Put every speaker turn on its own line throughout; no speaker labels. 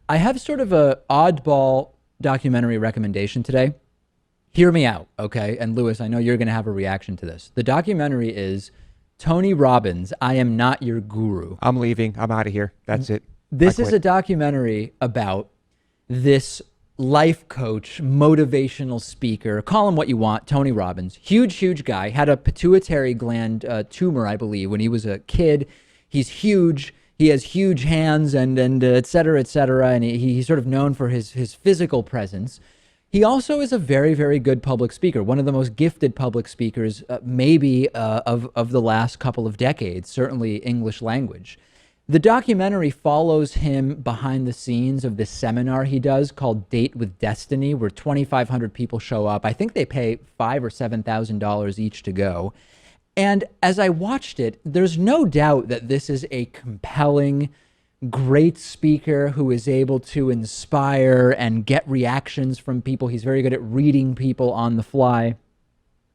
I have sort of a oddball documentary recommendation today. Hear me out, okay? And Lewis, I know you're going to have a reaction to this. The documentary is Tony Robbins, I Am Not Your Guru.
I'm leaving. I'm out of here. That's it.
This is a documentary about this life coach, motivational speaker, call him what you want, Tony Robbins. Huge, huge guy. Had a pituitary gland tumor, I believe, when he was a kid. He's huge. He has huge hands and et cetera, et cetera. And he's sort of known for his physical presence. He also is a very, very good public speaker, one of the most gifted public speakers, maybe of the last couple of decades, certainly English language. The documentary follows him behind the scenes of this seminar he does called Date with Destiny, where 2,500 people show up. I think they pay $5,000 or $7,000 each to go. And as I watched it, there's no doubt that this is a compelling, great speaker who is able to inspire and get reactions from people. He's very good at reading people on the fly.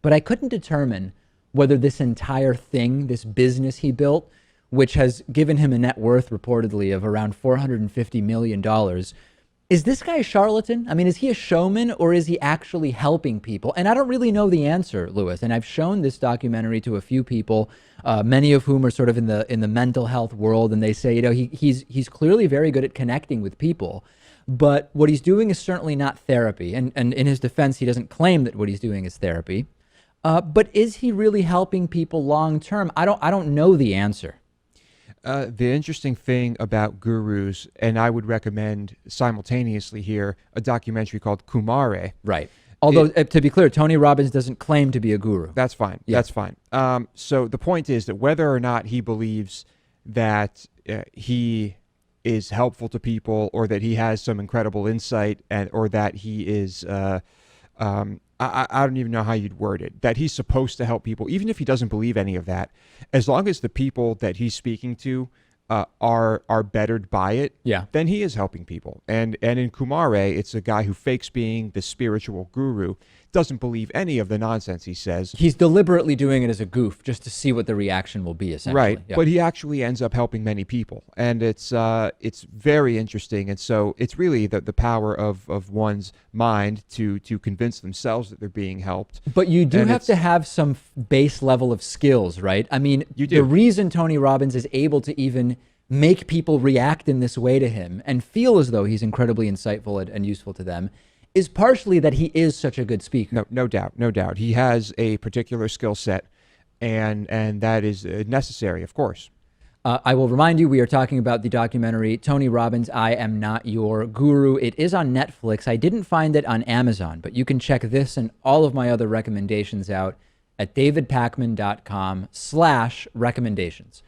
But I couldn't determine whether this entire thing, this business he built, which has given him a net worth reportedly of around $450 million. Is this guy a charlatan? I mean, is he a showman or is he actually helping people? And I don't really know the answer, Lewis. And I've shown this documentary to a few people, many of whom are sort of in the mental health world. And they say, he's clearly very good at connecting with people. But what he's doing is certainly not therapy. And in his defense, he doesn't claim that what he's doing is therapy. But is he really helping people long term? I don't know the answer.
The interesting thing about gurus, and I would recommend simultaneously here, a documentary called Kumare.
Right. Although, to be clear, Tony Robbins doesn't claim to be a guru.
That's fine. Yeah. That's fine. So the point is that whether or not he believes that he is helpful to people or that he has some incredible insight or that he is... I don't even know how you'd word it, that he's supposed to help people, even if he doesn't believe any of that, as long as the people that he's speaking to are bettered by it,
yeah,
then he is helping people. And in Kumare, it's a guy who fakes being the spiritual guru, doesn't believe any of the nonsense he says.
He's deliberately doing it as a goof just to see what the reaction will be, essentially.
Right,
yeah.
But he actually ends up helping many people, and it's very interesting. And so it's really the power of one's mind to convince themselves that they're being helped.
But you do have to have some base level of skills, right? I mean,
you do.
The reason Tony Robbins is able to even make people react in this way to him and feel as though he's incredibly insightful and useful to them is partially that he is such a good speaker.
No doubt. He has a particular skill set, and that is necessary, of course.
I will remind you, we are talking about the documentary Tony Robbins, I Am Not Your Guru. It is on Netflix. I didn't find it on Amazon, but you can check this and all of my other recommendations out at davidpakman.com/recommendations.